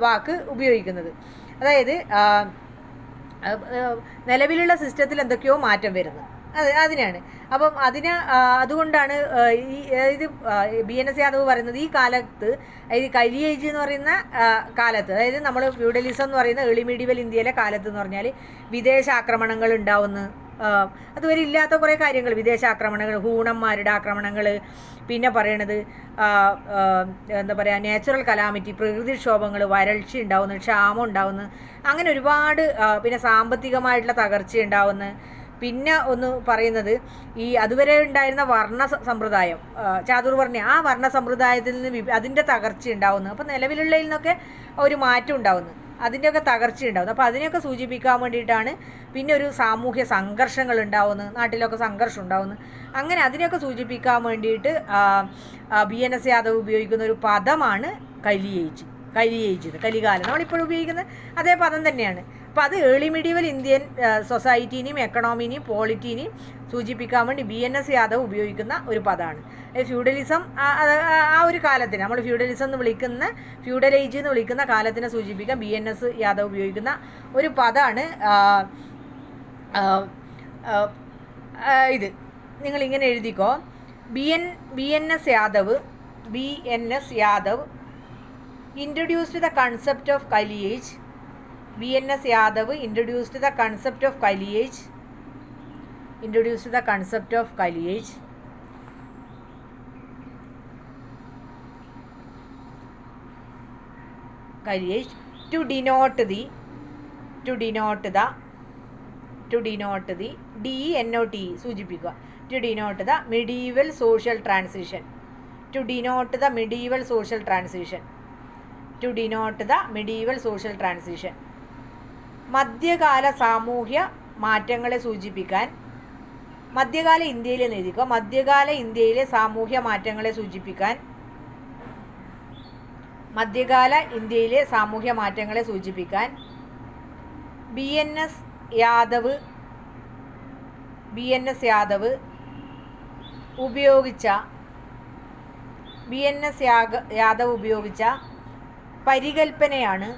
വാക്ക് ഉപയോഗിക്കുന്നത്. അതായത് നിലവിലുള്ള സിസ്റ്റത്തിൽ എന്തൊക്കെയോ മാറ്റം വരുന്നത് അതിനാണ്. അപ്പം അതുകൊണ്ടാണ് ഇത് BNS യാദവ് പറയുന്നത് ഈ കാലത്ത്, അതായത് കലി ഏജ് എന്ന് പറയുന്ന കാലത്ത്, അതായത് നമ്മൾ ഫ്യൂഡലിസം എന്ന് പറയുന്ന ഏർലി മീഡിയവൽ ഇന്ത്യയിലെ കാലത്ത് എന്ന് പറഞ്ഞാൽ വിദേശ ആക്രമണങ്ങൾ ഉണ്ടാവുന്നു. അതുവരെ ഇല്ലാത്ത കുറേ കാര്യങ്ങൾ, വിദേശാക്രമണങ്ങൾ, ഹൂണന്മാരുടെ ആക്രമണങ്ങൾ, പിന്നെ പറയണത് എന്താ പറയുക, നാച്ചുറൽ കലാമിറ്റി, പ്രകൃതിക്ഷോഭങ്ങൾ, വരൾച്ച ഉണ്ടാവുന്നു, ക്ഷാമം ഉണ്ടാവുന്നു, അങ്ങനെ ഒരുപാട്, പിന്നെ സാമ്പത്തികമായിട്ടുള്ള തകർച്ച ഉണ്ടാവുന്നു. പിന്നെ ഒന്ന് പറയുന്നത് ഈ അതുവരെ ഉണ്ടായിരുന്ന വർണ്ണ സമ്പ്രദായം, ചാതുർവർണ്ണ, ആ വർണ്ണ സമ്പ്രദായത്തിൽ നിന്ന് അതിൻ്റെ തകർച്ച ഉണ്ടാവുന്നു. അപ്പോൾ നിലവിലുള്ളതിൽ നിന്നൊക്കെ ഒരു മാറ്റം ഉണ്ടാവുന്നു, അതിൻ്റെയൊക്കെ തകർച്ച ഉണ്ടാവുന്നു. അപ്പോൾ അതിനെയൊക്കെ സൂചിപ്പിക്കാൻ വേണ്ടിയിട്ടാണ്. പിന്നെ ഒരു സാമൂഹ്യ സംഘർഷങ്ങൾ ഉണ്ടാവുന്നു, നാട്ടിലൊക്കെ സംഘർഷം ഉണ്ടാവുന്നു. അങ്ങനെ അതിനെയൊക്കെ സൂചിപ്പിക്കാൻ വേണ്ടിയിട്ട് BNS യാദവ് ഉപയോഗിക്കുന്ന ഒരു പദമാണ് കലി ഏജ്, കലികാലം. നമ്മളിപ്പോഴും ഉപയോഗിക്കുന്ന അതേ പദം തന്നെയാണ്. അപ്പോൾ അത് ഏർലി മീഡിയവൽ ഇന്ത്യൻ സൊസൈറ്റീനെയും എക്കണോമിനെയും പോളിറ്റിനെയും സൂചിപ്പിക്കാൻ വേണ്ടി BNS യാദവ് ഉപയോഗിക്കുന്ന ഒരു പദമാണ്. ഫ്യൂഡലിസം ആ ഒരു കാലത്തിന് നമ്മൾ ഫ്യൂഡലിസം എന്ന് വിളിക്കുന്ന ഫ്യൂഡൽ ഏജ് എന്ന് വിളിക്കുന്ന കാലത്തിനെ സൂചിപ്പിക്കാൻ BNS യാദവ് ഉപയോഗിക്കുന്ന ഒരു പദമാണ് ഇത്. നിങ്ങളിങ്ങനെ എഴുതിക്കോ, BNS Yadav introduced the concept of lineage. BNS Yadav introduced the concept of lineage to denote the DENOT സൂചിപ്പിക്കുക, to denote the medieval social transition. മധ്യകാല സാമൂഹ്യ മാറ്റങ്ങളെ സൂചിപ്പിക്കാൻ, മധ്യകാല ഇന്ത്യയിൽ എഴുതിക്കോ, മധ്യകാല ഇന്ത്യയിലെ സാമൂഹ്യ മാറ്റങ്ങളെ സൂചിപ്പിക്കാൻ BNS യാദവ് ഉപയോഗിച്ച പരികൽപ്പനയാണ്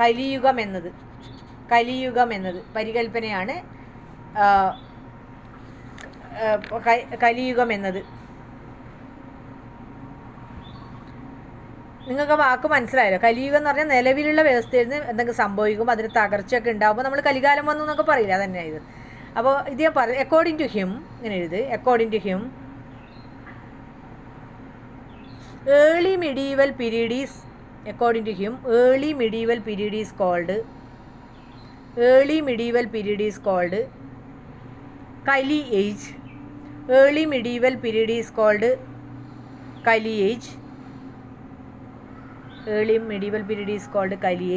കലിയുഗം എന്നത്. നിങ്ങൾക്ക് വാക്ക് മനസ്സിലായല്ലോ? കലിയുഗം എന്ന് പറഞ്ഞാൽ നിലവിലുള്ള വ്യവസ്ഥയിൽ നിന്ന് എന്തെങ്കിലും സംഭവിക്കും, അതിന് തകർച്ചയൊക്കെ ഉണ്ടാകുമ്പോൾ നമ്മൾ കലികാലം വന്നു എന്നൊക്കെ പറയില്ല, അതന്നെയാണ് ഇത്. അപ്പോൾ ഇത് ഞാൻ പറഞ്ഞു, അക്കോർഡിംഗ് ടു ഹിം, ഇങ്ങനെ എഴുത്, according to him early medieval period is called Kali age. Early medieval period is called Kali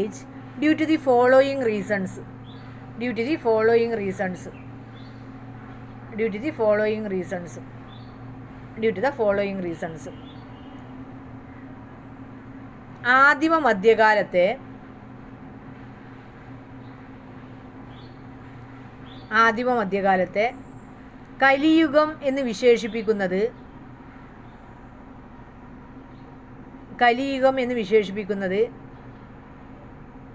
age due to the following reasons. ആദിമ മധ്യകാലത്തെ കലിയുഗം എന്ന് വിശേഷിപ്പിക്കുന്നത്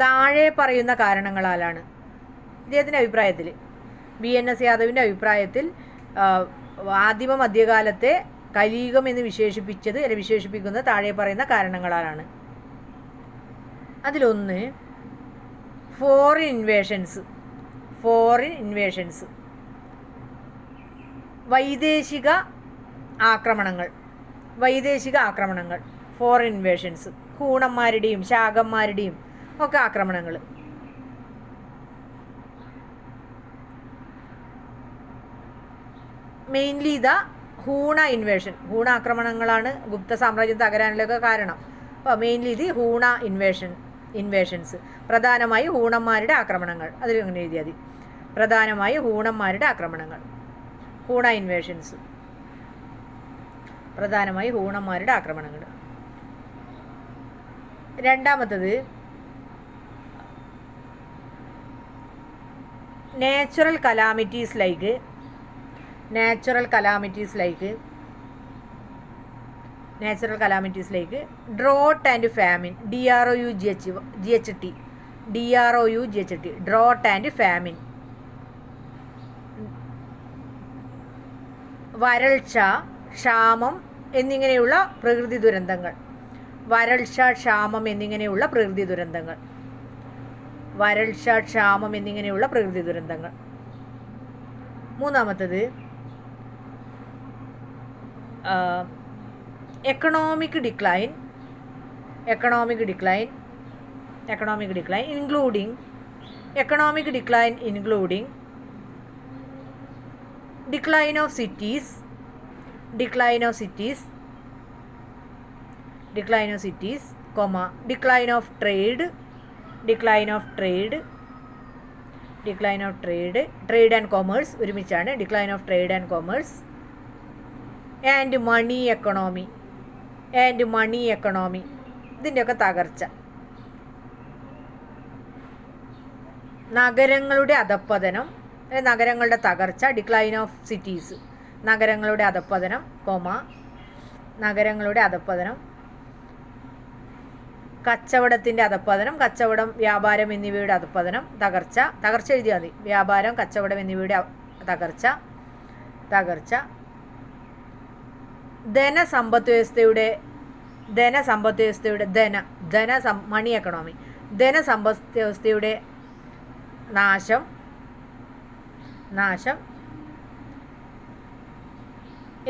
താഴെ പറയുന്ന കാരണങ്ങളാലാണ്. ഇദ്ദേഹത്തിൻ്റെ അഭിപ്രായത്തിൽ, BNS യാദവിൻ്റെ അഭിപ്രായത്തിൽ ആദിമ മധ്യകാലത്തെ കലിയുഗം എന്ന് വിശേഷിപ്പിക്കുന്നത് താഴെ പറയുന്ന കാരണങ്ങളാലാണ്. അതിലൊന്ന് ഫോറിൻ ഇൻവേഷൻസ്, വൈദേശിക ആക്രമണങ്ങൾ, ഫോറിൻ ഇൻവേഷൻസ്, ഹൂണന്മാരുടെയും ശാകന്മാരുടെയും ഒക്കെ ആക്രമണങ്ങൾ. മെയിൻലി ഹൂണ ആക്രമണങ്ങളാണ് ഗുപ്ത സാമ്രാജ്യം തകരാനുള്ളൊക്കെ കാരണം. അപ്പോൾ മെയിൻലി ഇത് ഹൂണ ഇൻവേഷൻസ്, പ്രധാനമായി ഹൂണന്മാരുടെ ആക്രമണങ്ങൾ. അതിൽ അങ്ങനെ എഴുതിയാൽ മതി, പ്രധാനമായി ഹൂണന്മാരുടെ ആക്രമണങ്ങൾ, ഹൂണ ഇൻവേഷൻസ്, പ്രധാനമായി ഹൂണന്മാരുടെ ആക്രമണങ്ങൾ. രണ്ടാമത്തത് natural calamities like drought and famine, DROUGHT, drought and famine, വരൾച്ച, ക്ഷാമം എന്നിങ്ങനെയുള്ള പ്രകൃതി ദുരന്തങ്ങൾ. മൂന്നാമത്തത് economic decline including decline of cities, decline of trade and commerce ഒരുമിച്ചാണ്. decline of trade and commerce and money economy ഇതിൻ്റെയൊക്കെ തകർച്ച. നഗരങ്ങളുടെ അധപ്പതനം, നഗരങ്ങളുടെ തകർച്ച, ഡിക്ലൈൻ ഓഫ് സിറ്റീസ്, നഗരങ്ങളുടെ അധപ്പതനം, നഗരങ്ങളുടെ അധപ്പതനം, കച്ചവടത്തിൻ്റെ അധപ്പതനം, കച്ചവടം, വ്യാപാരം എന്നിവയുടെ അധപ്പതനം, തകർച്ച എഴുതിയാൽ മതി. വ്യാപാരം, കച്ചവടം എന്നിവയുടെ തകർച്ച, ധനസമ്പത്ത് വ്യവസ്ഥയുടെ മണി എക്കണോമി, ധനസമ്പത്ത് വ്യവസ്ഥയുടെ നാശം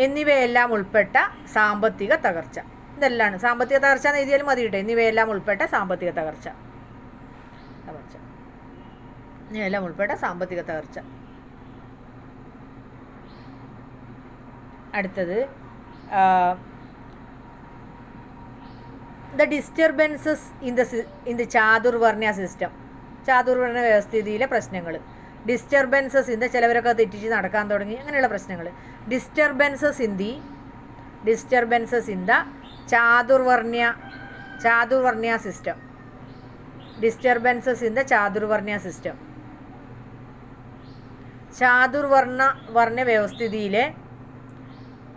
എന്നിവയെല്ലാം ഉൾപ്പെട്ട സാമ്പത്തിക തകർച്ച. ഇതെല്ലാം സാമ്പത്തിക തകർച്ച എന്ന് എഴുതിയാലും മതി കേട്ടോ. എന്നിവയെല്ലാം ഉൾപ്പെട്ട സാമ്പത്തിക തകർച്ച. അടുത്തത് the disturbances in the chaturvarna system, ചാതുർവർണ്ണ വ്യവസ്ഥിതിയിലെ പ്രശ്നങ്ങൾ. ഡിസ്റ്റർബൻസസ് ഇൻ ദ, ചിലവരൊക്കെ തെറ്റിച്ച് നടക്കാൻ തുടങ്ങി, അങ്ങനെയുള്ള പ്രശ്നങ്ങൾ. Disturbances in the chaturvarna system, disturbances in the chaturvarna system, ചാതുർവർണ്ണ വ്യവസ്ഥിതിയിലെ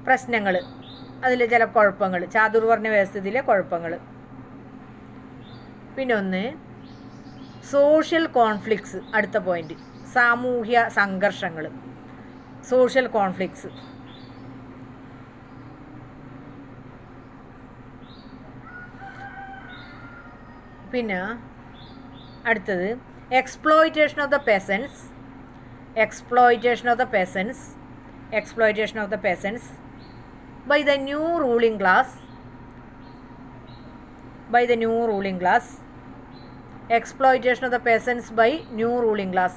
പ്രശ്നങ്ങൾ, അതിലെ ചില കുഴപ്പങ്ങൾ, ചാതുർവർണ്ണ വ്യവസ്ഥിതിയിലെ കുഴപ്പങ്ങൾ. പിന്നെ സോഷ്യൽ കോൺഫ്ലിക്ട്സ്, അടുത്ത പോയിന്റ്, സാമൂഹ്യ സംഘർഷങ്ങൾ, സോഷ്യൽ കോൺഫ്ലിക്ട്സ്. പിന്നെ അടുത്തത് exploitation of the പെസൻസ് by the new ruling class, exploitation of the peasants by new ruling class.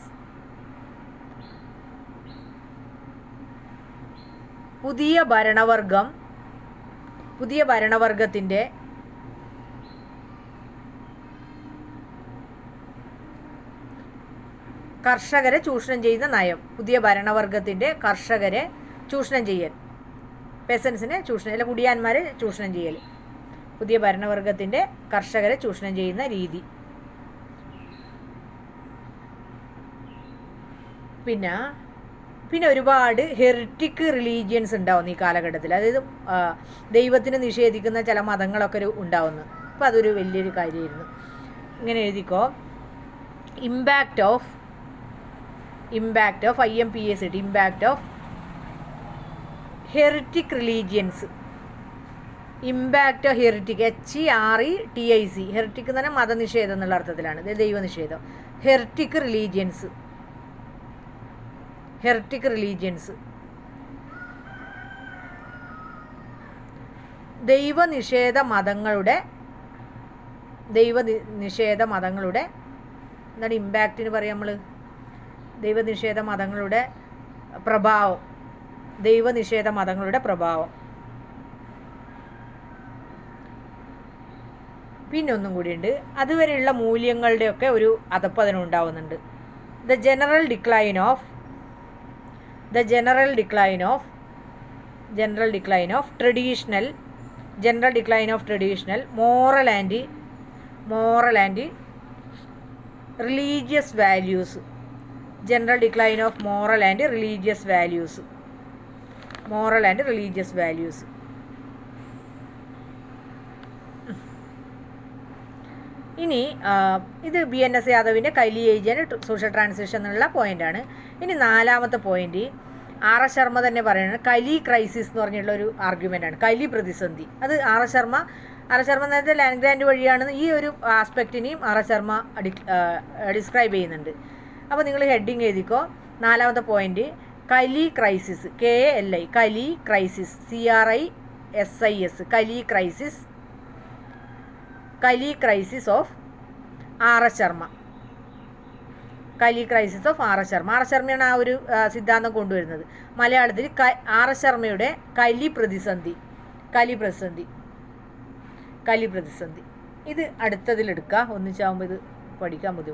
പുതിയ ഭരണവർഗത്തിൻ്റെ കർഷകരെ ചൂഷണം ചെയ്യുന്ന നയം, പുതിയ ഭരണവർഗത്തിൻ്റെ കർഷകരെ ചൂഷണം ചെയ്യൽ, പെസൻസിനെ ചൂഷണം, അല്ല കുടിയാന്മാരെ ചൂഷണം ചെയ്യൽ, പുതിയ ഭരണവർഗത്തിൻ്റെ കർഷകരെ ചൂഷണം ചെയ്യുന്ന രീതി. പിന്നെ ഒരുപാട് ഹെറിറ്റിക് റിലീജിയൻസ് ഉണ്ടാവുന്നു ഈ കാലഘട്ടത്തിൽ. അതായത് ദൈവത്തിന് നിഷേധിക്കുന്ന ചില മതങ്ങളൊക്കെ ഉണ്ടാവുന്നു. അപ്പോൾ അതൊരു വലിയൊരു കാര്യമായിരുന്നു. ഇങ്ങനെ എഴുതിക്കോ, impact of IMPS, impact of heretic religions, impact of heretic, HERETIC, heretic എന്ന് പറഞ്ഞാൽ മതനിഷേധം എന്നുള്ള അർത്ഥത്തിലാണ്, ദൈവനിഷേധം. ഹെറിറ്റിക് റിലീജിയൻസ് ദൈവനിഷേധ മതങ്ങളുടെ എന്താണ് ഇമ്പാക്റ്റിന് പറയാം നമ്മൾ, ദൈവനിഷേധ മതങ്ങളുടെ പ്രഭാവം. പിന്നെ ഒന്നും കൂടിയുണ്ട്, അതുവരെയുള്ള മൂല്യങ്ങളുടെയൊക്കെ ഒരു അധപ്പതനം ഉണ്ടാവുന്നുണ്ട്. The general decline of traditional moral and religious values, general decline of moral and religious values. ഇനി ഇത് BNS യാദവിൻ്റെ Kali age and social transition എന്നുള്ള പോയിൻ്റാണ്. ഇനി നാലാമത്തെ പോയിന്റ് RS ശർമ്മ തന്നെ പറയുന്നത് കലി ക്രൈസിസ് എന്ന് പറഞ്ഞിട്ടുള്ള ഒരു ആർഗ്യുമെൻ്റാണ്, കലി പ്രതിസന്ധി. അത് RS ശർമ്മ നേരത്തെ ലാൻഡ് ഗ്രാൻഡ് വഴിയാണ് ഈ ഒരു ആസ്പെക്റ്റിനെയും RS ശർമ്മ ഡിസ്ക്രൈബ് ചെയ്യുന്നുണ്ട്. അപ്പോൾ നിങ്ങൾ ഹെഡിങ് എഴുതിക്കോ, നാലാമത്തെ point Kali crisis, KALI, Kali crisis, CRISIS, Kali crisis of RS Sharma. RS ശർമ്മയാണ് ആ ഒരു സിദ്ധാന്തം കൊണ്ടുവരുന്നത്. മലയാളത്തിൽ RS ശർമ്മയുടെ കലി പ്രതിസന്ധി ഇത് അടുത്തതിലെടുക്കുക, ഒന്നിച്ചാകുമ്പോൾ ഇത് പഠിക്കാൻ ബുദ്ധിമുട്ട്.